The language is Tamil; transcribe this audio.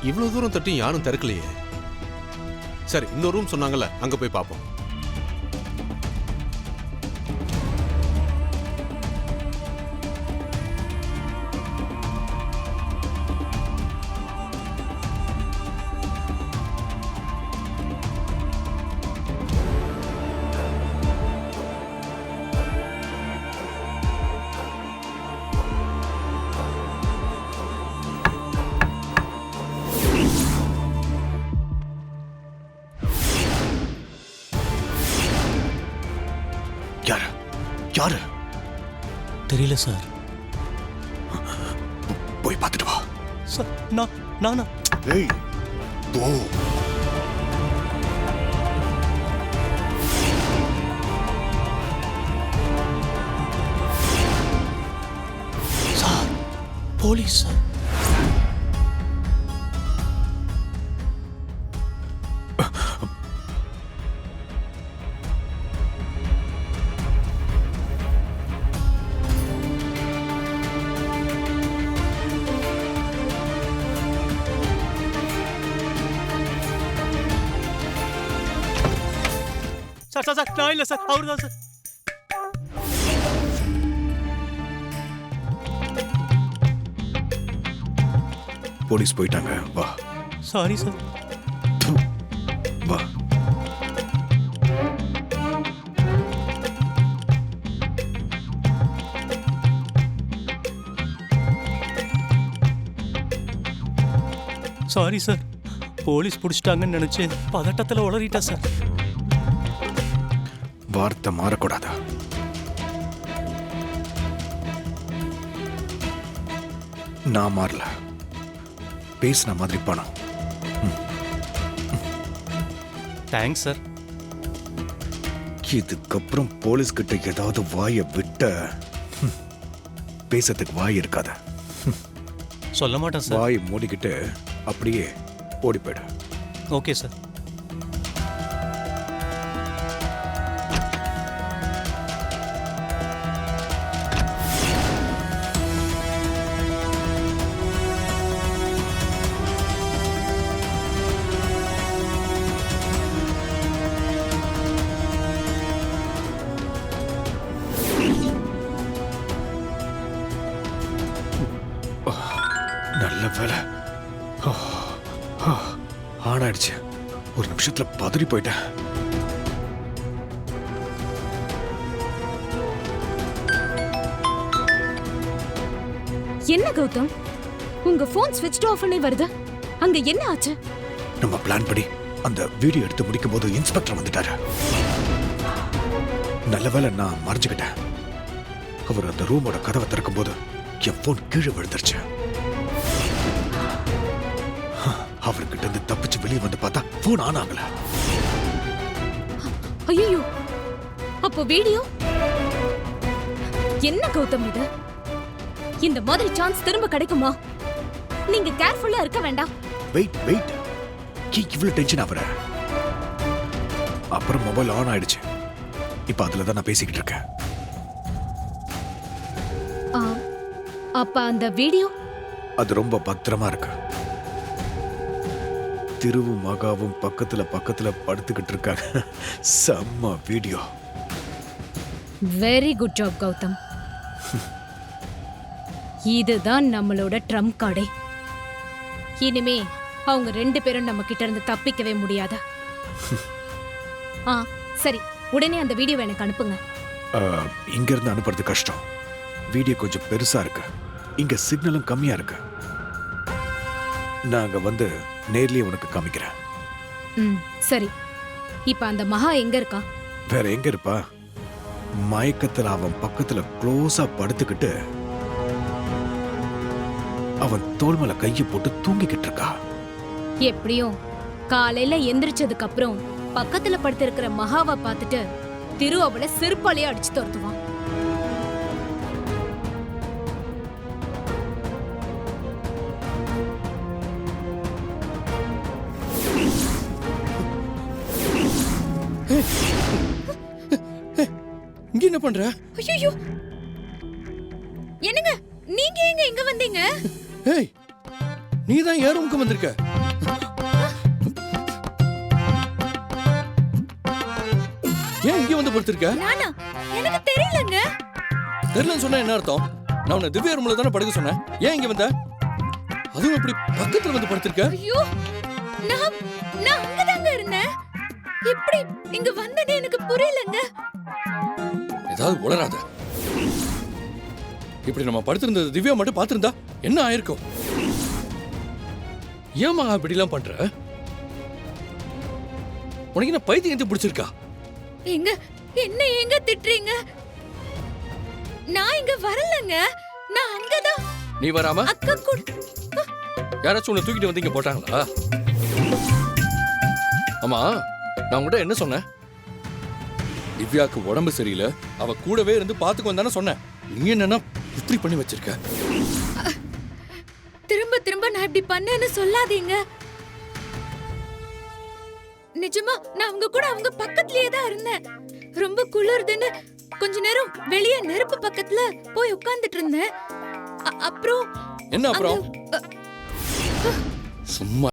இவ்வளவு தூரம் தட்டி யாரும் திறக்கலையே. சரி, இன்னொரு ரூம் சொன்னாங்கல்ல, அங்க போய் பார்ப்போம். யாரு தெரியல சார். போய் பார்த்துட்டு வா. சார் நானா? ஏய் போ. Sir, police sir. சார் நான் இல்ல சார், அவர்தான் சார். போலீஸ் போயிட்டாங்க. வா. Sorry sir. வா. சாரி சார், போலீஸ் பிடிச்சிட்டாங்கன்னு நினைச்சு பதட்டத்துல உளறிட்டா சார். வார்த்தை மாறக்கூடாதா? நான் மாறல. பேசின மாதிரி பணம். Thanks sir. இதுக்கப்புறம் போலீஸ் கிட்ட ஏதாவது வாயை விட்ட பேசத்துக்கு வாய் இருக்காத. சொல்ல மாட்டேன் சார். வாய் மூடிக்கிட்டு அப்படியே ஓடி போயிடு. Okay sir. நல்ல வேலை ஆனாயிடுச்சு. ஒரு நிமிஷத்துல பதறி போயிட்டேன். என்ன கௌதம், உங்க போன் ஸ்விட்ச் ஆஃப் பண்ணி வருது. அங்க என்ன ஆச்சு? நம்ம பிளான் படி அந்த வீடியோ எடுத்து முடிக்கும் போது இன்ஸ்பெக்டர் வந்துட்டாரு. நல்ல வேலை நான் மறைஞ்சுக்கிட்டேன். அவர் அந்த ரூமோட கதவை திறக்கும் போது என் போன் கீழே விழுந்துருச்சு. அவர்கிட்ட இருந்து தப்பிச்சு வெளியே வந்து பார்த்தா போன் ஆன் ஆகல. ஐயோ, அப்போ வீடியோ என்ன கௌதம் இது? இந்த மாதிரி சான்ஸ் திரும்ப கிடைக்குமா? நீங்க கேர்ஃபுல்லா இருக்க வேண்டாம். வெயிட் வெயிட், இவ்வளவு டென்ஷன் ஆகுற? அப்புறம் மொபைல் ஆன் ஆயிடுச்சு. இப்ப அதுல தான் நான் பேசிக்கிட்டு இருக்கேன். அப்ப அந்த வீடியோ? அது ரொம்ப பத்திரமா இருக்கு. திருவும் மகாவும் பக்கத்துல பக்கத்துல படுத்துக்கிட்டு இருக்காங்க. செம்ம video. Very good job Gautham. இதுதான் நம்மளோட ட்ரம்ப் கார்டே. இனிமே அவங்க 2 பேரும் நம்ம கிட்ட இருந்து தப்பிக்கவே முடியாது. சரி, உடனே அந்த வீடியோவை எனக்கு அனுப்புங்க. இங்க இருந்து அனுப்புறது கஷ்டம். வீடியோ கொஞ்சம் பெருசா இருக்கு. இங்க சிக்னலும் கம்மியா இருக்கு. நாங்க வந்து நேர்லயே உனக்கு காமிக்கிறேன். சரி. இப்ப அந்த மகா எங்க இருக்கா? வேற எங்க இருப்பா? மயக்கத்துல அவன் பக்கத்துல க்ளோஸா படுத்துக்கிட்டு அவன் தோள் மேல கையை போட்டு தூங்கிக்கிட்டு இருக்கா. எப்படியும் காலையில எந்திரிச்சதுக்கு அப்புறம் பக்கத்துல படுத்திருக்கிற மகாவை பார்த்துட்டு திரு அவளை செருப்பாலேயே அடிச்சு துரத்துவான். இங்க என்ன பண்ற? ஐயோ, என்னங்க நீங்க எங்க வந்தீங்க? ஏய், நீ தான் ஏன் ரூமுக்கு வந்திருக்க? ஏன் இங்க வந்து படுத்திருக்க? நானா? எனக்கு தெரியலங்க. தெரியலன்னு சொன்னா என்ன அர்த்தம்? நான் உன்னை திவ்யா ரூம்ல தானே படுக்க சொன்னேன். ஏன் இங்க வந்த? அதுவும் இப்படி பக்கத்துல வந்து படுத்திருக்க? ஐயோ, நான் நான் அங்கதாங்க இருந்தேன். எப்படி இங்க வந்தது எனக்கு புரியலங்க. ஏதாவது உளராத. இப்படி நம்ம படுத்திருந்தது திவ்யா மட்டும் பார்த்திருந்தா என்ன ஆயிருக்கும்? ஏமா இப்படி எல்லாம் பண்ற? உனக்கு என்ன பைத்தியம் பிடிச்சிருக்கா? எங்க என்ன எங்க திட்டுறீங்க? நான் இங்க வரலங்க. நான் அங்கதான். நீ வராம அக்கா கூட யாராச்சும் உன்னை தூக்கிட்டு வந்து இங்க போட்டாங்களா? ஆமா, நான் உங்ககிட்ட என்ன சொன்னேன்? திவ்யாக்கு உடம்பு சரியில்லை, அவ கூடவே இருந்து பாத்துக்கோ தானே சொன்னேன். நீ என்னன்னா இப்படி பண்ணி வச்சிருக்க? திரும்ப திரும்ப நான் இப்படி பண்ணேன்னு சொல்லாதீங்க. நிஜமா நான் அவங்க கூட அவங்க பக்கத்துலயே தான் இருந்தேன். ரொம்ப குளிர்துன்னு கொஞ்ச நேரம் வெளியே நெருப்பு பக்கத்துல போய் உட்கார்ந்துட்டு இருந்தேன். அப்புறம் என்ன அப்புறம்? சும்மா